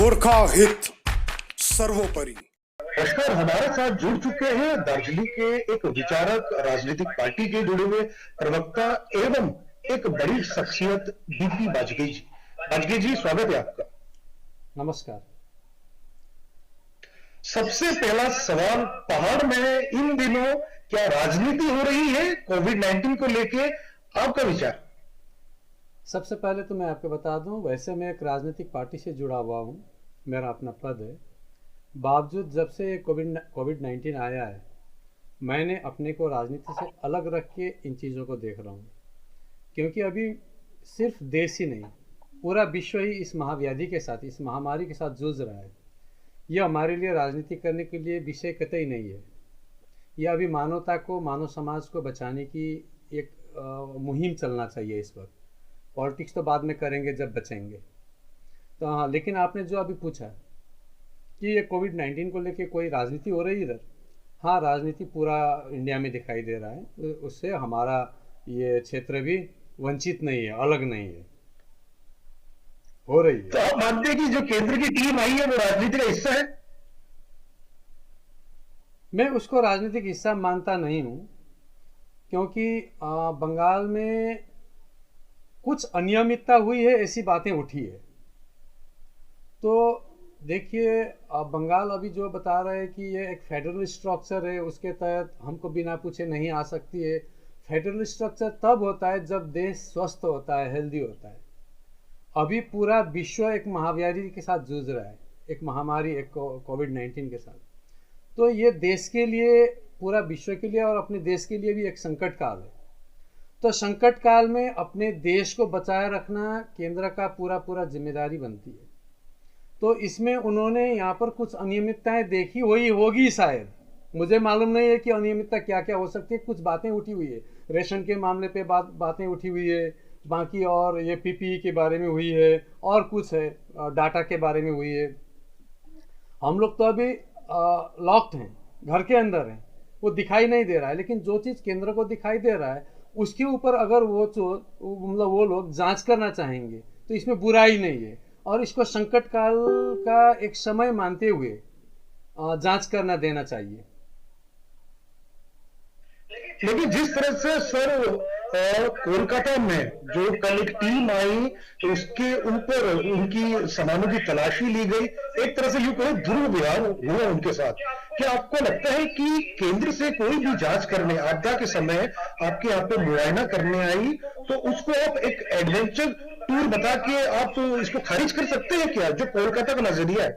गोरखा हित सर्वोपरि। नमस्कार, हमारे साथ जुड़ चुके हैं दार्जिलिंग के एक विचारक, राजनीतिक पार्टी के जुड़े हुए प्रवक्ता एवं एक बड़ी शख्सियत बीपी बाजपेयी जी। बाजपेयी जी, स्वागत है आपका। नमस्कार। सबसे पहला सवाल, पहाड़ में इन दिनों क्या राजनीति हो रही है कोविड-19 को लेके, आपका विचार? सबसे पहले तो मैं आपको बता दूं, वैसे मैं एक राजनीतिक पार्टी से जुड़ा हुआ हूं, मेरा अपना पद है। बावजूद जब से कोविड-19 आया है, मैंने अपने को राजनीति से अलग रख के इन चीज़ों को देख रहा हूं, क्योंकि अभी सिर्फ देश ही नहीं, पूरा विश्व ही इस महाव्याधि के साथ, इस महामारी के साथ जूझ रहा है। यह हमारे लिए राजनीति करने के लिए विषय कतई नहीं है। यह अभी मानवता को, मानव समाज को बचाने की एक मुहिम चलना चाहिए इस वक्त। पॉलिटिक्स तो बाद में करेंगे जब बचेंगे। तो हाँ, लेकिन आपने जो अभी पूछा कि ये कोविड-19 को लेके कोई राजनीति हो रही इधर, हाँ, राजनीति पूरा इंडिया में दिखाई दे रहा है। उससे हमारा ये क्षेत्र भी वंचित नहीं है, अलग नहीं है, हो रही है। तो आप मानते हैं कि जो केंद्र की टीम आई है वो राजनीति का हिस्सा है? मैं उसको राजनीतिक हिस्सा मानता नहीं हूँ, क्योंकि बंगाल में कुछ अनियमितता हुई है, ऐसी बातें उठी है। तो देखिए, बंगाल अभी जो बता रहे हैं कि ये एक फेडरल स्ट्रक्चर है, उसके तहत हमको बिना पूछे नहीं आ सकती है। फेडरल स्ट्रक्चर तब होता है जब देश स्वस्थ होता है, हेल्दी होता है। अभी पूरा विश्व एक महामारी के साथ जूझ रहा है, एक महामारी, एक कोविड-19 के साथ। तो ये देश के लिए, पूरा विश्व के लिए और अपने देश के लिए भी एक संकट काल है। तो संकट काल में अपने देश को बचाए रखना केंद्र का पूरा जिम्मेदारी बनती है। तो इसमें उन्होंने यहाँ पर कुछ अनियमितताएं देखी हुई होगी शायद, मुझे मालूम नहीं है कि अनियमितता क्या क्या हो सकती है। कुछ बातें उठी हुई है, रेशन के मामले पे बातें उठी हुई है, बाकी और ये पीपीई के बारे में हुई है, और कुछ है डाटा के बारे में हुई है। हम लोग तो अभी लॉक्ड हैं, घर के अंदर हैं, वो दिखाई नहीं दे रहा है। लेकिन जो चीज़ केंद्र को दिखाई दे रहा है, उसके ऊपर अगर वो लोग जांच करना चाहेंगे तो इसमें बुराई नहीं है। और इसको संकट काल का एक समय मानते हुए जांच करना देना चाहिए। लेकिन जिस तरह से सर कोलकाता में जो कल एक टीम आई, तो उसके ऊपर उनकी सामानों की तलाशी ली गई, एक तरह से यूं कहें दुर्व्यवहार हुआ उनके साथ। क्या आपको लगता है कि केंद्र से कोई भी जांच करने आपदा के समय आपके यहाँ पे मुआयना करने आई, तो उसको आप एक एडवेंचर टूर बता के आप इसको खारिज कर सकते हैं क्या, जो कोलकाता का नजरिया है?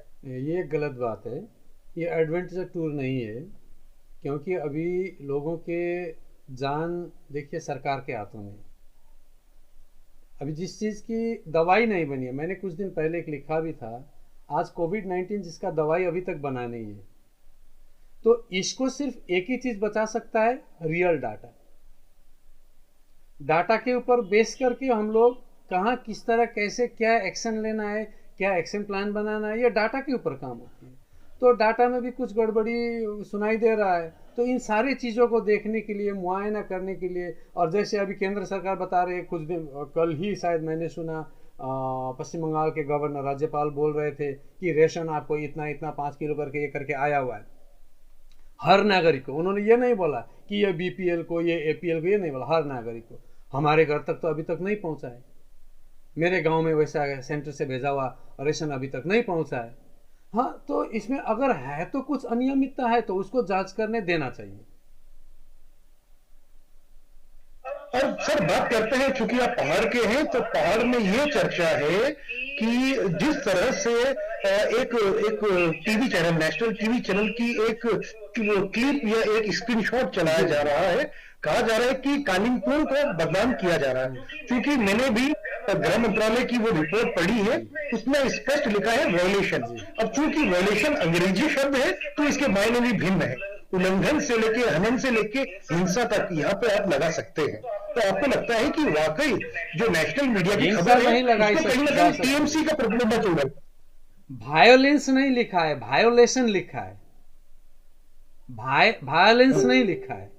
ये गलत बात है, ये एडवेंचर टूर नहीं है। क्योंकि अभी लोगों के जान देखिए सरकार के हाथों में। अभी जिस चीज़ की दवाई नहीं बनी है, मैंने कुछ दिन पहले एक लिखा भी था, आज कोविड-19 जिसका दवाई अभी तक बना नहीं है, तो इसको सिर्फ एक ही चीज़ बचा सकता है, रियल डाटा। डाटा के ऊपर बेस करके हम लोग कहाँ, किस तरह, कैसे, क्या एक्शन लेना है, क्या एक्शन प्लान बनाना है, ये डाटा के ऊपर काम होती है। तो डाटा में भी कुछ गड़बड़ी सुनाई दे रहा है। तो इन सारी चीज़ों को देखने के लिए, मुआयना करने के लिए, और जैसे अभी केंद्र सरकार बता रही है, कुछ दिन कल ही शायद मैंने सुना, पश्चिम बंगाल के गवर्नर, राज्यपाल बोल रहे थे कि रेशन आपको इतना इतना 5 किलो करके ये करके आया हुआ है हर नागरिक को। उन्होंने ये नहीं बोला कि ये बीपीएल को, ये एपीएल को, ये नहीं बोला, हर नागरिक को। हमारे घर तक तो अभी तक नहीं पहुंचा है, मेरे गांव में वैसा सेंटर से भेजा हुआ रेशन अभी तक नहीं पहुंचा है। हाँ, तो इसमें अगर है तो कुछ अनियमितता है तो उसको जांच करने देना चाहिए। और सर बात करते हैं, चूंकि आप पहाड़ के हैं, तो पहाड़ में ये चर्चा है कि जिस तरह से एक एक TV channel, national TV channel की एक क्लिप या एक स्क्रीनशॉट चलाया जा रहा है, कहा जा रहा है कि कालिम्पोंग को बदनाम किया जा रहा है। क्योंकि मैंने भी गृह मंत्रालय की वो रिपोर्ट पढ़ी है, उसमें स्पष्ट लिखा है वायलेशन। अब चूंकि वायलेशन अंग्रेजी शब्द है, तो इसके मायने भी भिन्न है। उल्लंघन से लेके, हनन से लेके हिंसा तक यहाँ पे आप लगा सकते हैं। तो आपको लगता है कि वाकई जो नेशनल मीडिया की खबर है, उसको कहीं ना कहीं टीएमसी का प्रॉब्लम है? चल वायोलेंस नहीं लिखा है, वायोलेशन लिखा है। वायोलेंस नहीं लिखा है,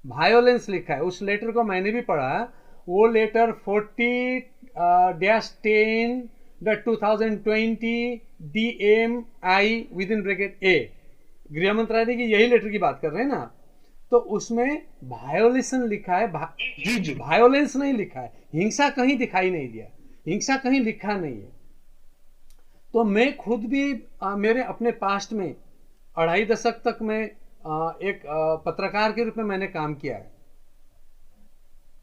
वायोलेंस लिखा है। उस लेटर को मैंने भी पढ़ा। वो letter 40-10 that 2020 DMI within bracket A, गृह मंत्रालय की यही लेटर की बात कर रहे हैं ना, तो उसमें वायोलेशन लिखा है, जी जी, वायोलेंस नहीं लिखा है, हिंसा कहीं दिखाई नहीं दिया, हिंसा कहीं लिखा नहीं है। तो मैं खुद भी मेरे अपने पास्ट में 2.5 दशक तक मैं एक पत्रकार के रूप में मैंने काम किया है।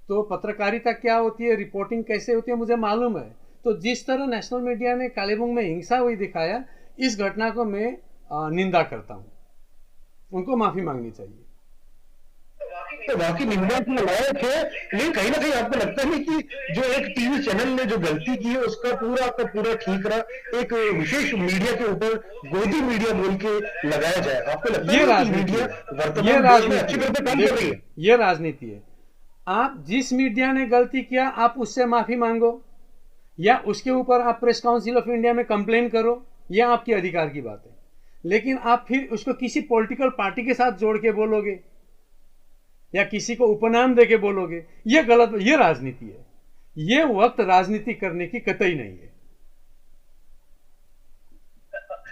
तो पत्रकारिता क्या होती है, रिपोर्टिंग कैसे होती है, मुझे मालूम है। तो जिस तरह नेशनल मीडिया ने कालीबंग में हिंसा हुई दिखाया, इस घटना को मैं निंदा करता हूँ, उनको माफी मांगनी चाहिए। तो वाकई निंदा की लायक है, लेकिन कहीं ना कहीं आपको लगता है कि जो एक टीवी चैनल ने जो गलती की है उसका पूरा का पूरा ठीक रहा, एक विशेष मीडिया के ऊपर गोदी मीडिया बोल के लगाया जाए, आपको लगता है कि मीडिया वर्तमान देश में अच्छी तरह से काम कर रही है? ये राजनीति है। आप जिस मीडिया ने गलती किया आप उससे माफी मांगो, या उसके ऊपर आप प्रेस काउंसिल ऑफ इंडिया में कंप्लेन करो, यह आपके अधिकार की बात है। लेकिन आप फिर उसको किसी पॉलिटिकल पार्टी के साथ जोड़ के बोलोगे या किसी को उपनाम देके बोलोगे, ये गलत, ये राजनीति है। ये वक्त राजनीति करने की कतई नहीं है।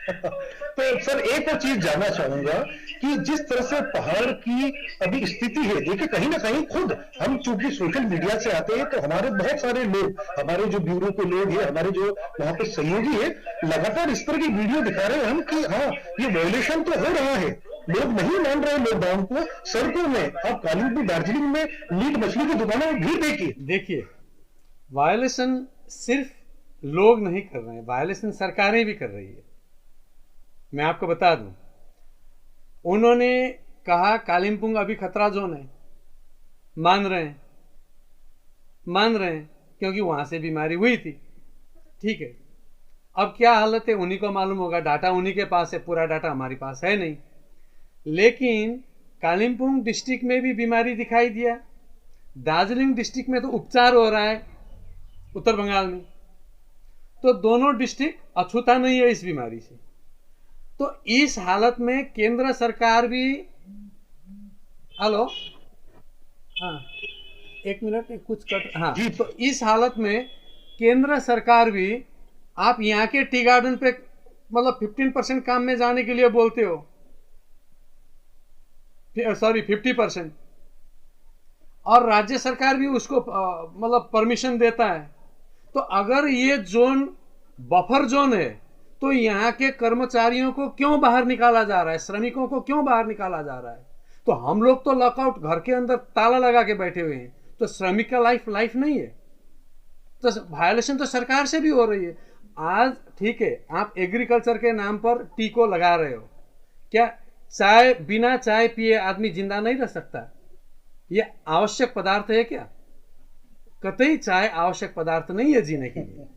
तो सर एक और चीज जानना चाहूंगा कि जिस तरह से पहाड़ की अभी स्थिति है, देखिए कहीं ना कहीं खुद हम चूंकि सोशल मीडिया से आते हैं तो हमारे बहुत सारे लोग, हमारे जो ब्यूरो के लोग हैं, हमारे जो वहां पे सहयोगी है, लगातार इस तरह की वीडियो दिखा रहे हैं हम कि हाँ ये वायोलेशन तो हो रहा है, लोग नहीं मान रहे लॉकडाउन को। सड़कों में आप कालिम्पोंग दार्जिलिंग में मीट मछली की दुकानों में भीड़ देखिए, वायोलेशन सिर्फ लोग नहीं कर रहे हैं, वायोलेशन सरकारें भी कर रही है। मैं आपको बता दूं, उन्होंने कहा कालिम्पोंग अभी खतरा जोन है, मान रहे हैं क्योंकि वहां से बीमारी हुई थी, ठीक है। अब क्या हालत है उन्हीं को मालूम होगा, डाटा उन्हीं के पास है, पूरा डाटा हमारे पास है नहीं। लेकिन कालिम्पोंग डिस्ट्रिक्ट में भी बीमारी दिखाई दिया, दार्जिलिंग डिस्ट्रिक्ट में तो उपचार हो रहा है उत्तर बंगाल में, तो दोनों डिस्ट्रिक्ट अछूता नहीं है इस बीमारी से। तो इस हालत में केंद्र सरकार भी, हेलो, हाँ एक मिनट कुछ कट, हाँ, तो इस हालत में केंद्र सरकार भी, आप यहाँ के टी गार्डन पे मतलब 15% काम में जाने के लिए बोलते हो, सॉरी 50%, और राज्य सरकार भी उसको मतलब परमिशन देता है। तो अगर ये जोन बफर जोन है तो यहाँ के कर्मचारियों को क्यों बाहर निकाला जा रहा है, श्रमिकों को क्यों बाहर निकाला जा रहा है? तो हम लोग तो लॉकआउट घर के अंदर ताला लगा के बैठे हुए हैं, तो श्रमिक का लाइफ नहीं है। तो वायलेशन तो सरकार से भी हो रही है। आज ठीक है, आप एग्रीकल्चर के नाम पर टी को लगा रहे हो, क्या चाय, बिना चाय पिए आदमी जिंदा नहीं रह सकता? ये आवश्यक पदार्थ है क्या? कतई चाय आवश्यक पदार्थ नहीं है जीने के लिए।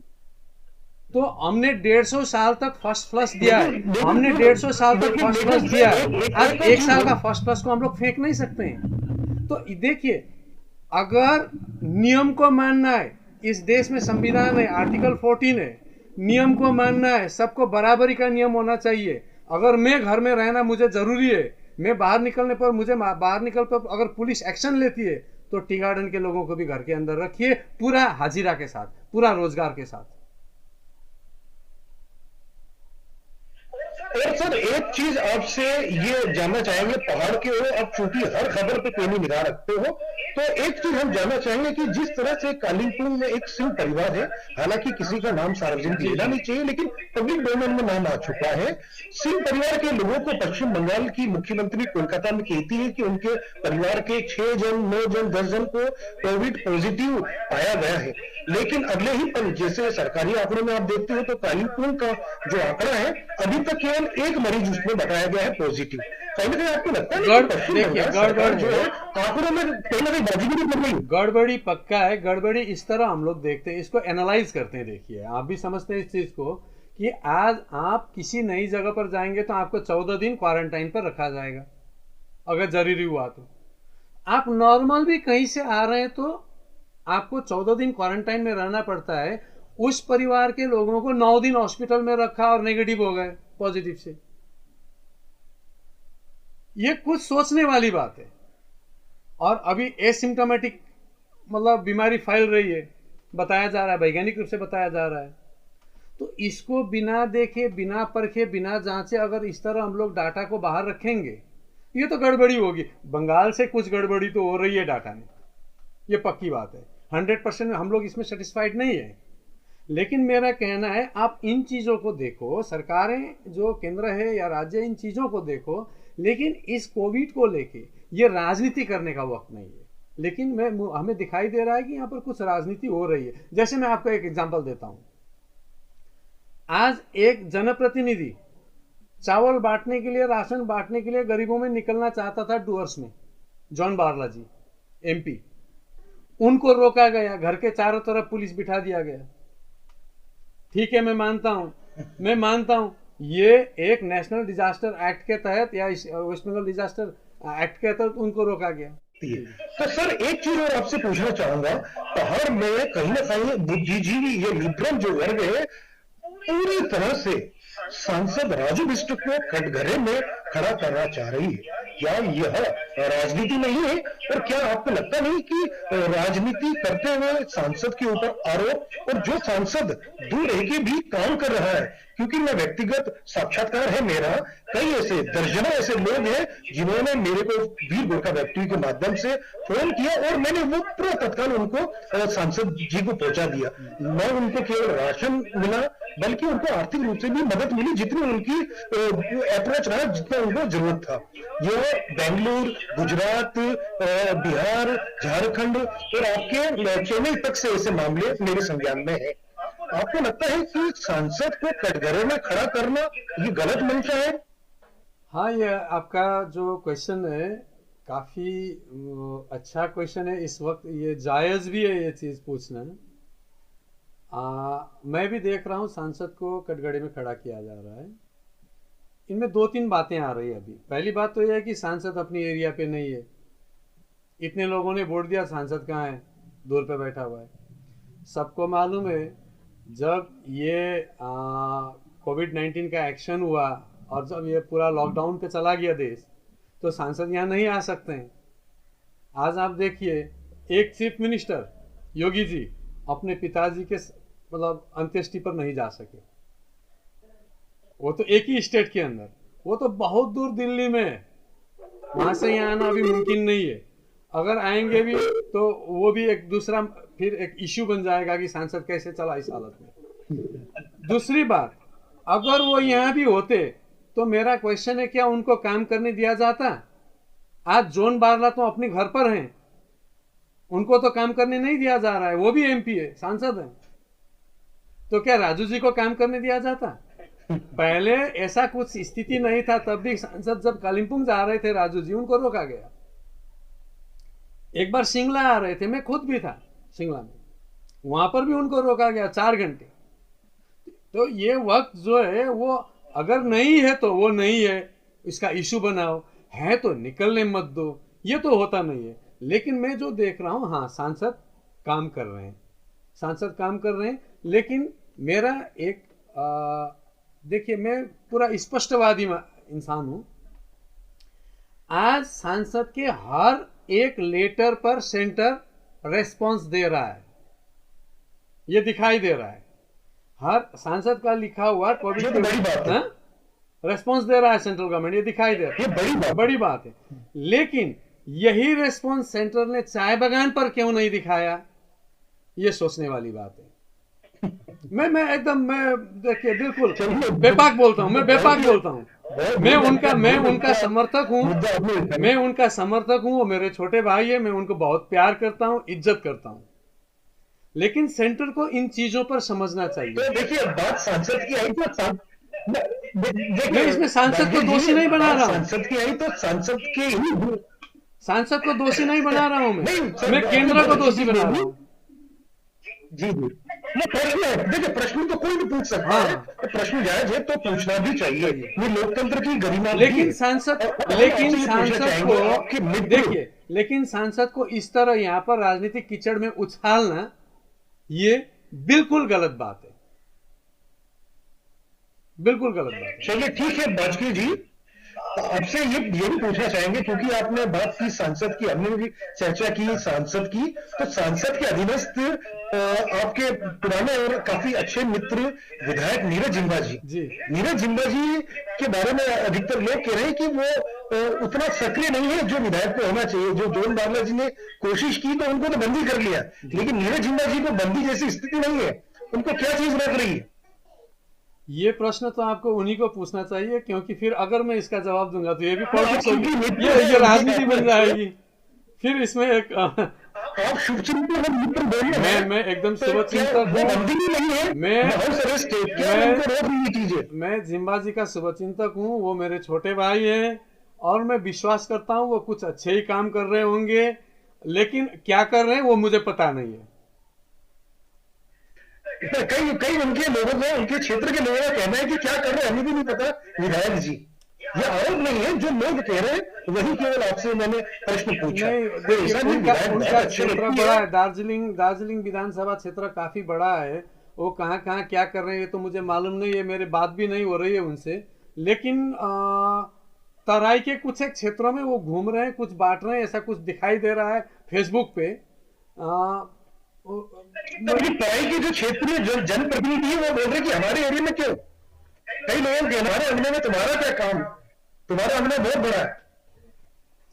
तो हमने 150 साल तक फर्स्ट फ्लश दिया है, हमने 150 साल तक फर्स्ट फ्लश दिया है, आज 1 साल का फर्स्ट फ्लश को हम लोग फेंक नहीं सकते हैं। तो देखिए, अगर नियम को मानना है, इस देश में संविधान है, आर्टिकल 14 है, नियम को मानना है, सबको बराबरी का नियम होना चाहिए। अगर मैं घर में रहना मुझे जरूरी है, मैं बाहर निकलने पर, मुझे बाहर निकल पर अगर पुलिस एक्शन लेती है, तो टी गार्डन के लोगों को भी घर के अंदर रखिए, पूरा हाजिरा के साथ, पूरा रोजगार के साथ। और सर एक चीज आपसे ये जानना चाहेंगे, पहाड़ के हो आप, चूंकि हर खबर पे पैनी निगाह रखते हो, तो एक चीज हम जानना चाहेंगे कि जिस तरह से कालिम्पोंग में एक सिंह परिवार है, हालांकि किसी का नाम सार्वजनिक लेना नहीं चाहिए, लेकिन पब्लिक डोमेन में नाम आ चुका है। सिंह परिवार के लोगों को पश्चिम बंगाल की मुख्यमंत्री कोलकाता में कहती है कि उनके परिवार के 6 जन, 9 जन, 10 जन को कोविड पॉजिटिव पाया गया है। लेकिन अगले ही पल, जैसे सरकारी आंकड़ों में आप देखते हो, तो कालिम्पोंग का जो आंकड़ा है अभी तक केवल 1 मरीज उसमें बताया गया है पॉजिटिव। कहीं ना कहीं आपको लगता है गड़बड़ जो है आंकड़ों में कहीं ना कहीं बाजीगरी बन रही है? गड़बड़ी पक्का है। गड़बड़ी इस तरह हम लोग देखते हैं, इसको एनालाइज करते हैं। देखिए, आप भी समझते हैं इस चीज को कि आज आप किसी नई जगह पर जाएंगे तो आपको 14 दिन क्वारंटाइन पर रखा जाएगा, अगर जरूरी हुआ तो। आप नॉर्मल भी कहीं से आ रहे हैं तो आपको 14 दिन क्वारंटाइन में रहना पड़ता है। उस परिवार के लोगों को 9 दिन हॉस्पिटल में रखा और नेगेटिव हो गए पॉजिटिव से। ये कुछ सोचने वाली बात है। और अभी एसिम्टोमेटिक मतलब बीमारी फैल रही है, बताया जा रहा है, वैज्ञानिक रूप से बताया जा रहा है। तो इसको बिना देखे, बिना परखे, बिना जांचे अगर इस तरह हम लोग डाटा को बाहर रखेंगे, ये तो गड़बड़ी होगी। बंगाल से कुछ गड़बड़ी तो हो रही है डाटा में, ये पक्की बात है। 100% हम लोग इसमें सेटिस्फाइड नहीं है। लेकिन मेरा कहना है आप इन चीज़ों को देखो, सरकारें जो केंद्र है या राज्य, इन चीज़ों को देखो, लेकिन इस कोविड को लेके ये राजनीति करने का वक्त नहीं है। लेकिन हमें दिखाई दे रहा है कि यहाँ पर कुछ राजनीति हो रही है। जैसे मैं आपको एक एग्जांपल देता हूँ। आज एक जनप्रतिनिधि चावल बांटने के लिए, राशन बांटने के लिए गरीबों में निकलना चाहता था डुअर्स में, जॉन बारला जी MP, उनको रोका गया, घर के चारों तरफ पुलिस बिठा दिया गया। ठीक है, मैं मानता हूं ये एक नेशनल डिजास्टर एक्ट के तहत या वेस्ट बंगाल डिजास्टर एक्ट के तहत उनको रोका गया। तो सर एक चीज और आपसे पूछना चाहूंगा, पहाड़ में कहीं ना कहीं बुद्धिजीवी ये लिबरल जो वर्ग है पूरी तरह से सांसद राजू बिष्ट को कटघरे में खड़ा करना चाह रही है। क्या यह राजनीति नहीं है? और क्या आपको लगता नहीं कि राजनीति करते हुए सांसद के ऊपर आरोप, और जो सांसद दूर रह के भी काम कर रहा है, क्योंकि मैं व्यक्तिगत साक्षात्कार है मेरा, कई ऐसे दर्जनों ऐसे लोग हैं जिन्होंने मेरे को वीर गोरखा व्यक्ति के माध्यम से फोन किया और मैंने वो पूरा तत्काल उनको सांसद जी को पहुंचा दिया। मैं उनको केवल राशन मिला, बल्कि उनको आर्थिक रूप से भी मदद मिली, जितनी उनकी अप्रोच रहा, जितना उनको जरूरत था। ये बेंगलुरु, गुजरात, बिहार, झारखंड और आपके चेन्नई तक से ऐसे मामले मेरे संज्ञान में है। आपको लगता है कि सांसद को कटघरे में खड़ा करना ये गलत मंशा है? हाँ, ये आपका जो क्वेश्चन है काफी अच्छा क्वेश्चन है। इस वक्त ये जायज भी है ये चीज पूछना। मैं भी देख रहा हूँ सांसद को कटघरे में खड़ा किया जा रहा है। इनमें 2-3 बातें आ रही है अभी। पहली बात तो यह है कि सांसद अपनी एरिया पे नहीं है। इतने लोगों ने वोट दिया, सांसद कहाँ है? दूर पे बैठा हुआ है। सबको मालूम है जब ये कोविड-19 का एक्शन हुआ और जब ये पूरा लॉकडाउन पे चला गया देश, तो सांसद यहाँ नहीं आ सकते हैं। आज आप देखिए, एक चीफ मिनिस्टर योगी जी अपने पिताजी के मतलब अंत्येष्टि पर नहीं जा सके। वो तो एक ही स्टेट के अंदर, वो तो बहुत दूर दिल्ली में है, वहां से यहाँ आना अभी मुमकिन नहीं है। अगर आएंगे भी तो वो भी एक दूसरा फिर एक इश्यू बन जाएगा कि सांसद कैसे चला इस हालत में। दूसरी बात, अगर वो यहाँ भी होते तो मेरा क्वेश्चन है, क्या उनको काम करने दिया जाता? आज जॉन बारला तो अपने घर पर हैं, उनको तो काम करने नहीं दिया जा रहा है। वो भी MP है, सांसद है, तो क्या राजू जी को काम करने दिया जाता? पहले ऐसा कुछ स्थिति नहीं था, तब भी सांसद जब कालिम्पोंग जा रहे थे राजू जी, उनको रोका गया। एक बार शिमला आ रहे थे, मैं खुद भी था शिमला में, वहां पर भी उनको रोका गया 4 घंटे। तो ये वक्त जो है वो अगर नहीं है तो वो नहीं है, इसका इशू बनाओ, है तो निकलने मत दो, ये तो होता नहीं है। लेकिन मैं जो देख रहा हूँ, हाँ सांसद काम कर रहे हैं, सांसद काम कर रहे हैं। लेकिन मेरा एक देखिए, मैं पूरा स्पष्टवादी इंसान हूं। आज सांसद के हर एक लेटर पर सेंटर रेस्पॉन्स दे रहा है, ये दिखाई दे रहा है। हर सांसद का लिखा हुआ कोविड के रेस्पॉन्स दे रहा है सेंट्रल गवर्नमेंट, ये दिखाई दे रहा है, बड़ी बात है। लेकिन यही रेस्पॉन्स सेंटर ने चाय बागान पर क्यों नहीं दिखाया, ये सोचने वाली बात है। मैं देखिए बिल्कुल बेबाक बोलता हूँ, मैं उनका समर्थक हूँ, वो मेरे छोटे भाई है, मैं उनको बहुत प्यार करता हूँ, इज्जत करता हूँ। लेकिन सेंटर को इन चीजों पर समझना चाहिए। तो देखिए, बात सांसद की आई तो मैं इसमें सांसद को दोषी नहीं बना रहा हूँ, सांसद की आई तो सांसद को दोषी नहीं बना रहा हूँ, मैं केंद्र को दोषी बना रहा हूँ। जी, देखिए प्रश्न तो कोई भी पूछ सकता है, तो प्रश्न जायज है तो पूछना भी चाहिए, ये लोकतंत्र की गरिमा। लेकिन सांसद को देखिए, लेकिन सांसद को इस तरह यहाँ पर राजनीतिक कीचड़ में उछालना, ये बिल्कुल गलत बात है, बिल्कुल गलत बात है। चलिए ठीक है बाजपेयी जी, आपसे ये भी पूछना चाहेंगे, क्योंकि आपने बात की सांसद की, हमने भी चर्चा की सांसद की, तो सांसद के अधीनस्थ आपके पुराने और काफी अच्छे मित्र विधायक नीरज जिम्बा जी। जी। नीरज जिम्बा जी के बारे में अधिकतर लोग कह रहे हैं कि वो उतना सक्रिय नहीं है जो विधायक को होना चाहिए। जो जोन बारला जी ने कोशिश की तो उनको तो बंदी कर लिया, लेकिन नीरज जिम्बा जी को बंदी जैसी स्थिति नहीं है। उनको क्या चीज रोक रही है? ये प्रश्न तो आपको उन्हीं को पूछना चाहिए, क्योंकि फिर अगर मैं इसका जवाब दूंगा तो ये भी पॉलिटिक्स होगी, ये राजनीति बन जाएगी। फिर इसमें एक आप शुभचिंतक मित्र बोलिए। मैं एकदम शुभचिंतक हूँ। मैं जिम्बा जी का शुभचिंतक हूँ। वो मेरे छोटे भाई हैं और मैं विश्वास करता हूँ वो कुछ अच्छे ही काम कर रहे होंगे, लेकिन क्या कर रहे हैं वो मुझे पता नहीं है। कई उनके लोगों का, उनके क्षेत्र के लोगों का कहना है कि क्या कर रहे हैं हमें भी नहीं पता विधायक जी। ये आरोप नहीं है, जो लोग कह रहे हैं वही केवल आपसे मैंने प्रश्न पूछा। उनका क्षेत्र बड़ा है, दार्जिलिंग विधानसभा क्षेत्र काफी बड़ा है। वो कहाँ क्या कर रहे हैं ये तो मुझे मालूम नहीं है, मेरी बात भी नहीं हो रही है उनसे। लेकिन तराई के कुछ एक क्षेत्रों में वो घूम रहे हैं, कुछ बांट रहे हैं, ऐसा कुछ दिखाई दे रहा है फेसबुक पे। तराई के जो क्षेत्रीय जो जनप्रतिनिधि है वो बोल रहे कि हमारे एरिया में क्यों, कई लोगों के हमारे अंगने में तुम्हारा क्या काम, तुम्हारा अंगना बहुत बड़ा है।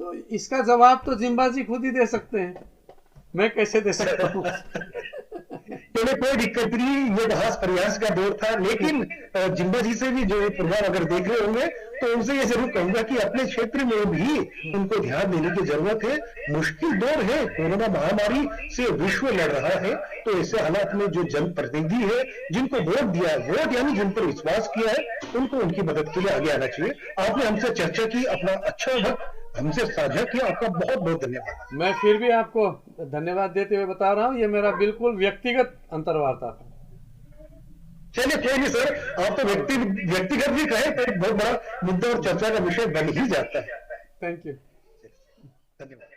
तो इसका जवाब तो जिम्बा जी खुद ही दे सकते हैं, मैं कैसे दे सकता हूँ। चलिए कोई दिक्कत नहीं, ये बहस प्रयास का दौर था। लेकिन जिम्बा जी से भी जो प्रोग्राम अगर देख रहे होंगे तो उनसे ये जरूर कहूंगा कि अपने क्षेत्र में भी उनको ध्यान देने की जरूरत है। मुश्किल दौर है, कोरोना महामारी से विश्व लड़ रहा है, तो ऐसे हालात में जो जनप्रतिनिधि है, जिनको वोट दिया है, वोट यानी जिन पर विश्वास किया है, उनको उनकी मदद के लिए आगे आना चाहिए। आपने हमसे चर्चा की, अपना अच्छा वक्त हमसे साझा किया, आपका बहुत बहुत धन्यवाद। मैं फिर भी आपको धन्यवाद देते हुए बता रहा हूँ, ये मेरा बिल्कुल व्यक्तिगत अंतर्वार्ता था। चलिए कोई नहीं सर, आप तो व्यक्तिगत भी कहे तो एक बहुत बड़ा मुद्दा और चर्चा का विषय बन ही जाता है। Thank you. धन्यवाद।